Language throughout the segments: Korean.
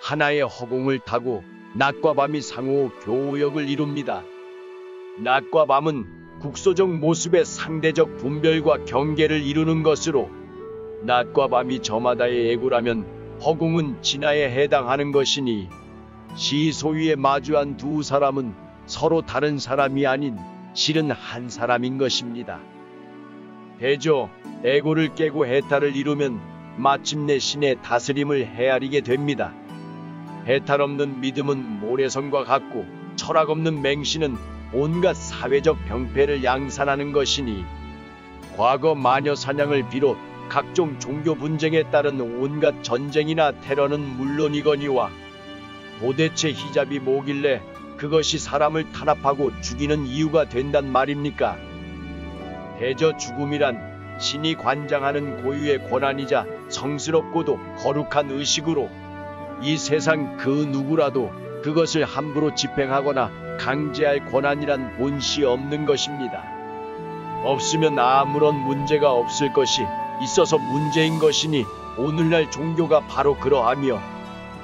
하나의 허공을 타고 낮과 밤이 상호 교역을 이룹니다. 낮과 밤은 국소적 모습의 상대적 분별과 경계를 이루는 것으로 낮과 밤이 저마다의 애고라면 허공은 진화에 해당하는 것이니 시 소위에 마주한 두 사람은 서로 다른 사람이 아닌 실은 한 사람인 것입니다. 대저 애고를 깨고 해탈을 이루면 마침내 신의 다스림을 헤아리게 됩니다. 해탈 없는 믿음은 모래성과 같고 철학 없는 맹신은 온갖 사회적 병폐를 양산하는 것이니 과거 마녀 사냥을 비롯 각종 종교 분쟁에 따른 온갖 전쟁이나 테러는 물론이거니와 도대체 히잡이 뭐길래 그것이 사람을 탄압하고 죽이는 이유가 된단 말입니까? 대저 죽음이란 신이 관장하는 고유의 권한이자 성스럽고도 거룩한 의식으로 이 세상 그 누구라도 그것을 함부로 집행하거나 강제할 권한이란 본시 없는 것입니다. 없으면 아무런 문제가 없을 것이 있어서 문제인 것이니 오늘날 종교가 바로 그러하며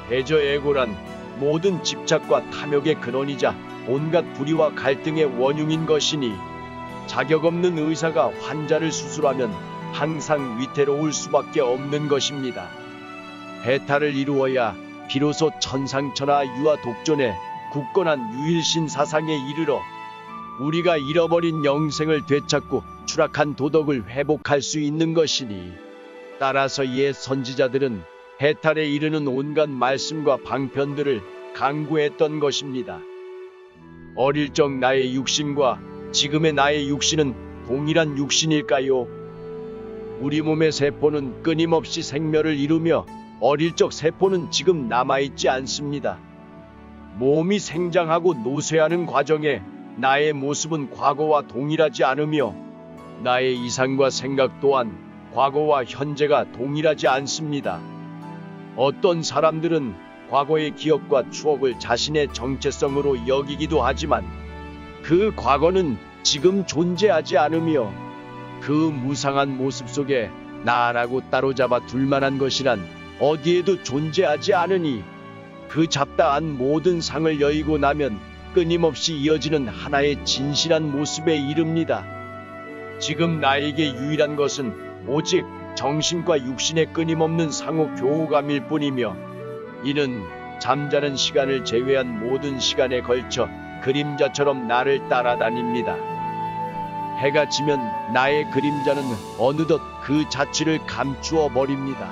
대저애고란 모든 집착과 탐욕의 근원이자 온갖 불의와 갈등의 원흉인 것이니 자격 없는 의사가 환자를 수술하면 항상 위태로울 수밖에 없는 것입니다. 해탈을 이루어야 비로소 천상천하 유아 독존의 굳건한 유일신 사상에 이르러 우리가 잃어버린 영생을 되찾고 추락한 도덕을 회복할 수 있는 것이니 따라서 옛 선지자들은 해탈에 이르는 온갖 말씀과 방편들을 강구했던 것입니다. 어릴 적 나의 육신과 지금의 나의 육신은 동일한 육신일까요? 우리 몸의 세포는 끊임없이 생멸을 이루며 어릴 적 세포는 지금 남아있지 않습니다. 몸이 생장하고 노쇠하는 과정에 나의 모습은 과거와 동일하지 않으며 나의 이상과 생각 또한 과거와 현재가 동일하지 않습니다. 어떤 사람들은 과거의 기억과 추억을 자신의 정체성으로 여기기도 하지만 그 과거는 지금 존재하지 않으며 그 무상한 모습 속에 나라고 따로잡아 둘만한 것이란 어디에도 존재하지 않으니 그 잡다한 모든 상을 여의고 나면 끊임없이 이어지는 하나의 진실한 모습에 이릅니다. 지금 나에게 유일한 것은 오직 정신과 육신의 끊임없는 상호 교감일 뿐이며 이는 잠자는 시간을 제외한 모든 시간에 걸쳐 그림자처럼 나를 따라다닙니다. 해가 지면 나의 그림자는 어느덧 그 자취를 감추어 버립니다.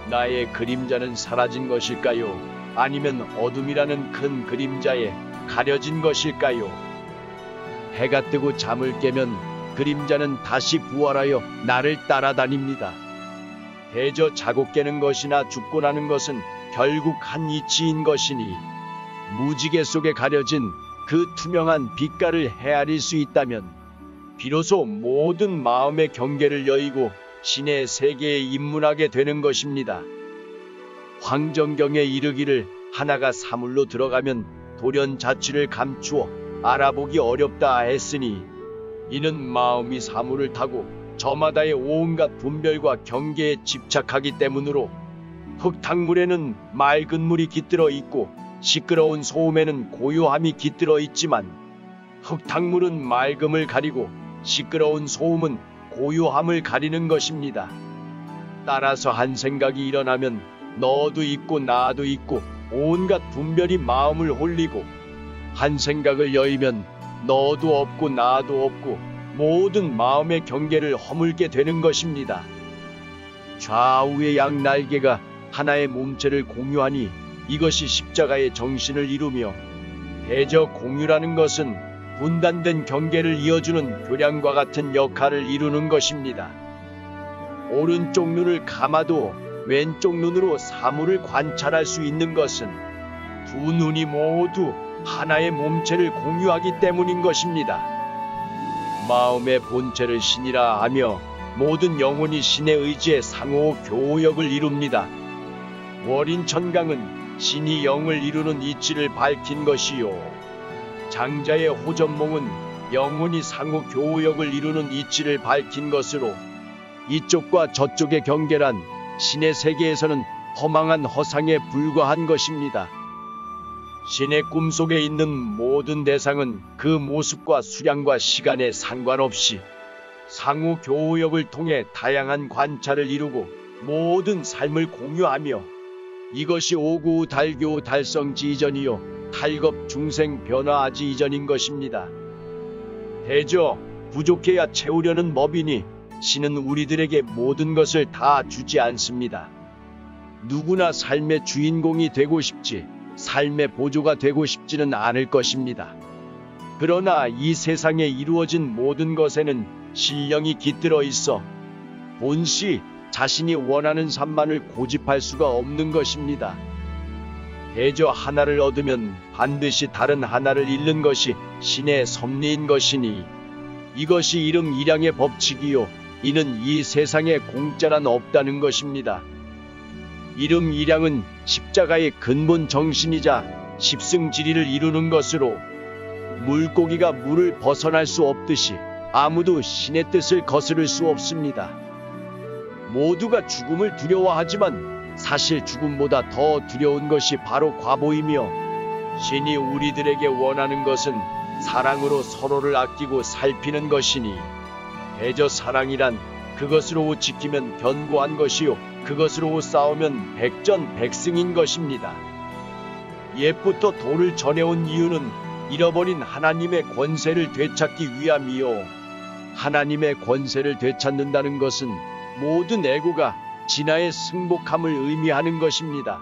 나의 그림자는 사라진 것일까요? 아니면 어둠이라는 큰 그림자에 가려진 것일까요? 해가 뜨고 잠을 깨면 그림자는 다시 부활하여 나를 따라다닙니다. 대저 자고 깨는 것이나 죽고 나는 것은 결국 한 이치인 것이니 무지개 속에 가려진 그 투명한 빛깔을 헤아릴 수 있다면 비로소 모든 마음의 경계를 여의고 신의 세계에 입문하게 되는 것입니다. 황정경에 이르기를 하나가 사물로 들어가면 돌연 자취를 감추어 알아보기 어렵다 했으니 이는 마음이 사물을 타고 저마다의 온갖 분별과 경계에 집착하기 때문으로 흙탕물에는 맑은 물이 깃들어 있고 시끄러운 소음에는 고요함이 깃들어 있지만 흙탕물은 맑음을 가리고 시끄러운 소음은 고요함을 가리는 것입니다. 따라서 한 생각이 일어나면 너도 있고 나도 있고 온갖 분별이 마음을 홀리고 한 생각을 여의면 너도 없고 나도 없고 모든 마음의 경계를 허물게 되는 것입니다. 좌우의 양 날개가 하나의 몸체를 공유하니 이것이 십자가의 정신을 이루며 대저 공유라는 것은 분단된 경계를 이어주는 교량과 같은 역할을 이루는 것입니다. 오른쪽 눈을 감아도 왼쪽 눈으로 사물을 관찰할 수 있는 것은 두 눈이 모두 하나의 몸체를 공유하기 때문인 것입니다. 마음의 본체를 신이라 하며 모든 영혼이 신의 의지에 상호 교역을 이룹니다. 월인천강은 신이 영을 이루는 이치를 밝힌 것이요 장자의 호전몽은 영혼이 상호 교역을 이루는 이치를 밝힌 것으로 이쪽과 저쪽의 경계란 신의 세계에서는 허망한 허상에 불과한 것입니다. 신의 꿈속에 있는 모든 대상은 그 모습과 수량과 시간에 상관없이 상호 교우역을 통해 다양한 관찰을 이루고 모든 삶을 공유하며 이것이 오구 달교 달성지 이전이요 탈겁 중생 변화하지 이전인 것입니다. 대저 부족해야 채우려는 법이니 신은 우리들에게 모든 것을 다 주지 않습니다. 누구나 삶의 주인공이 되고 싶지 삶의 보조가 되고 싶지는 않을 것입니다. 그러나 이 세상에 이루어진 모든 것에는 신령이 깃들어 있어 본시 자신이 원하는 삶만을 고집할 수가 없는 것입니다. 대저 하나를 얻으면 반드시 다른 하나를 잃는 것이 신의 섭리인 것이니 이것이 이름 일양의 법칙이요 이는 이 세상에 공짜란 없다는 것입니다. 이름 일양은 십자가의 근본 정신이자 십승지리를 이루는 것으로 물고기가 물을 벗어날 수 없듯이 아무도 신의 뜻을 거스를 수 없습니다. 모두가 죽음을 두려워하지만 사실 죽음보다 더 두려운 것이 바로 과보이며 신이 우리들에게 원하는 것은 사랑으로 서로를 아끼고 살피는 것이니 대저 사랑이란 그것으로 지키면 견고한 것이요 그것으로 싸우면 백전백승인 것입니다. 옛부터 도를 전해온 이유는 잃어버린 하나님의 권세를 되찾기 위함이요 하나님의 권세를 되찾는다는 것은 모든 애고가 진화의 승복함을 의미하는 것입니다.